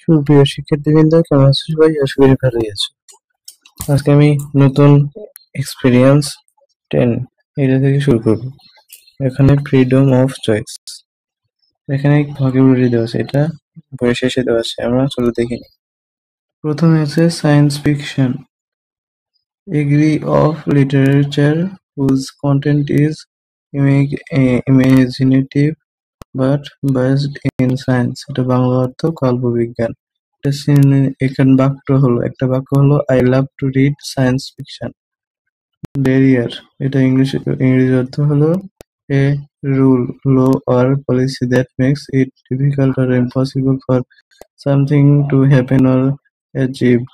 সুপ্রিয় শিক্ষার্থীবৃন্দ, কেমন আছো সবাই? আশা করি ভালোই আছো। আজকে আমি নতুন এক্সপিরিয়েন্স 10 এটা থেকে শুরু করব। এখানে ফ্রিডম অফ চয়েস, এখানে ভোকাবুলারি দেওয়া আছে, এটা বইয়ের শেষে দেওয়া আছে, আমরা চলো দেখে নিই। প্রথমে আছে সায়েন্স ফিকশন, এগ্রি of literature whose content is imaginative but based in science. এটা বাংলা অর্থ কল্পবিজ্ঞান। একটা বাক্য হলো I love to read science fiction. Barrier, এটা ইংরেজি অর্থ হলো a rule, law or policy that makes it difficult or impossible for something to happen or achieved.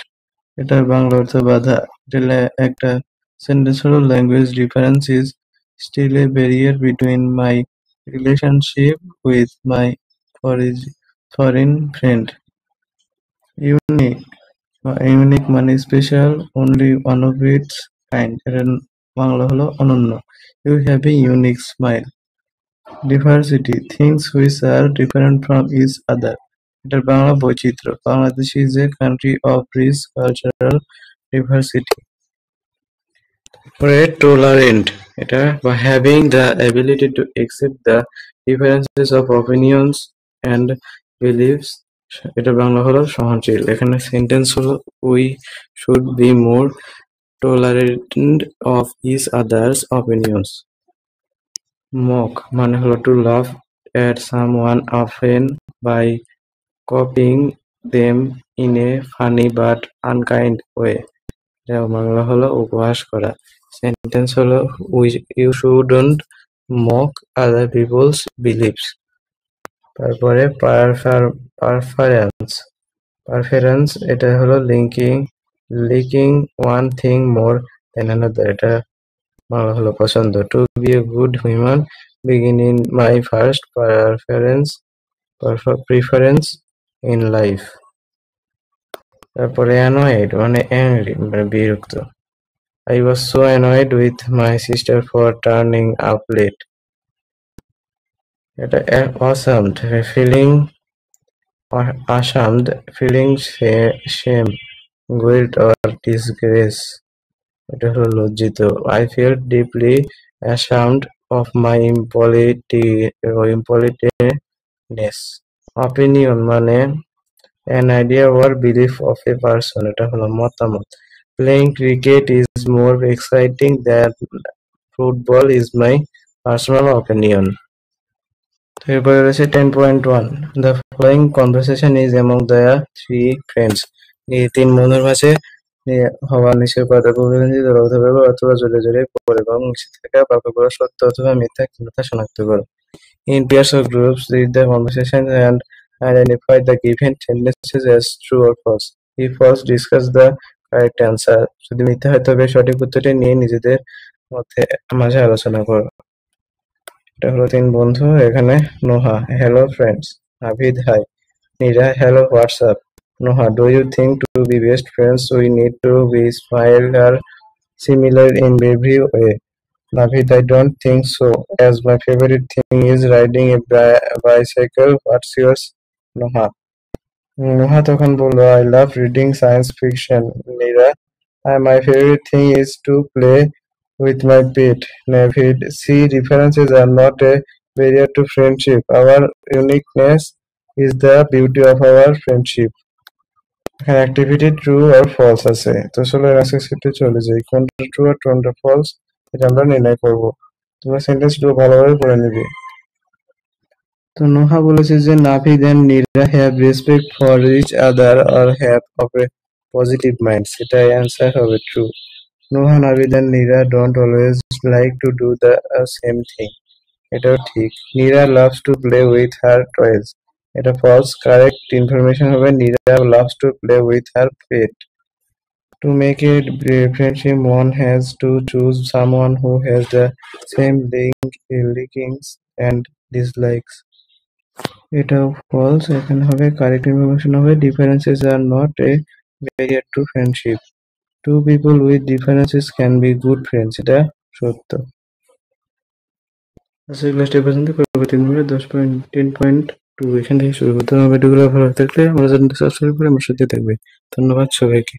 এটার বাংলা অর্থ বাধা। একটা সেন্টেন্স হলো language difference is still a barrier between my relationship with my foreign friend. Unique, unique মানে special, only one of its kind. এর বাংলা হলো অনন্য। You have a unique smile. Diversity, things which are different from each other. এটার বাংলা বৈচিত্র্য। Bangladesh is a country of rich cultural diversity. তারপরে tolerant, এটা বা having the ability to accept the differences of opinions and beliefs. এটা বাংলা হলো সহনশীল। এখানে sentence হলো we should be more tolerant of each others opinions. Mock মানে হলো to laugh at someone often by copying them in a funny but unkind way. এটা বাংলা হলো উপহাস করা। সেন্টেন্স হলো you shouldn't mock other people's beliefs. তারপরে preference, preference এটা হলো liking one thing more than another. এটা বাংলা হলো পছন্দ। To be a good human বিগিন in my first preference in life. তারপরে অ্যানয়েড মানে অ্যাংরি মানে বিরক্ত। I was so annoyed with my sister for turning up late. এটা ashamed, feeling shame, guilt or disgrace. এটা হলো লজ্জিত। I felt deeply ashamed of my impoliteness. Opinion মানে an idea or belief of a person. এটা হলো মতামত। Playing cricket is more exciting than football is my personal opinion. এরপরে রয়েছে 10.1, the following conversation is among the three friends. এই তিন বন্ধুর মাঝে হওয়া নিচের কথোপকথন দলবদ্ধভাবে অথবা জোরে জোরে পড়ে এবং নিচে থাকা বাক্যগুলো সত্য অথবা মিথ্যা শনাক্ত করো। In pairs or groups, read the conversation and identify the given sentences as true or false. If false, discuss the correct answer. যদি মিথ্যা হয় তবে সঠিক উত্তরটি নিয়ে নিজেদের মাঝে আলোচনা করো। এটা হলো তিন বন্ধু। এখানে Noha, hello friends. Navid, hi. Nira, hello what's up. Noha, do you think to be best friends we need to be smile or similar in every way? Navid, I don't think so, as my favorite thing is riding a bicycle. What's yours? Noha. Noha তখন বলল, I love reading science fiction. Nira, my favorite thing is to play with my pet. Navid, see, differences are not a barrier to friendship. Our uniqueness is the beauty of our friendship. এখানে activity true আর false আছে। তো চলো আজকে সেটা চলে যাই। কোনটা true আর কোনটা ফলস এটা আমরা নির্ণয় করব। তোমরা সেন্টেন্সগুলো ভালোভাবে পড়ে নিবে। তো নোহা বলেছে যে Navid and Nira have respect for each other or have of a positive mind. সেটা অ্যান্সার হবে true. Noha, Navid and Nira don't always like to do the same thing. এটাও ঠিক। Nira loves to play with her toys. এটা ফলস। কারেক্ট ইনফরমেশন হবে Nira loves to play with her pet. To make a friendship, one has to choose someone who has the same likings and dislikes. এটাও false. এখানে হবে correct information হবে differences are not a barrier to friendship. Two people with differences can be good friends. এটা সত্য। আজকের ক্লাসটি পর্যন্ত। পরবর্তী 10.2 এখান থেকে শুরু করতে হবে। ভিডিওগুলো ভালো থাকলে আমার চ্যানেলটা সাবস্ক্রাইব করে আমার সাথে থাকবে। ধন্যবাদ সবাইকে।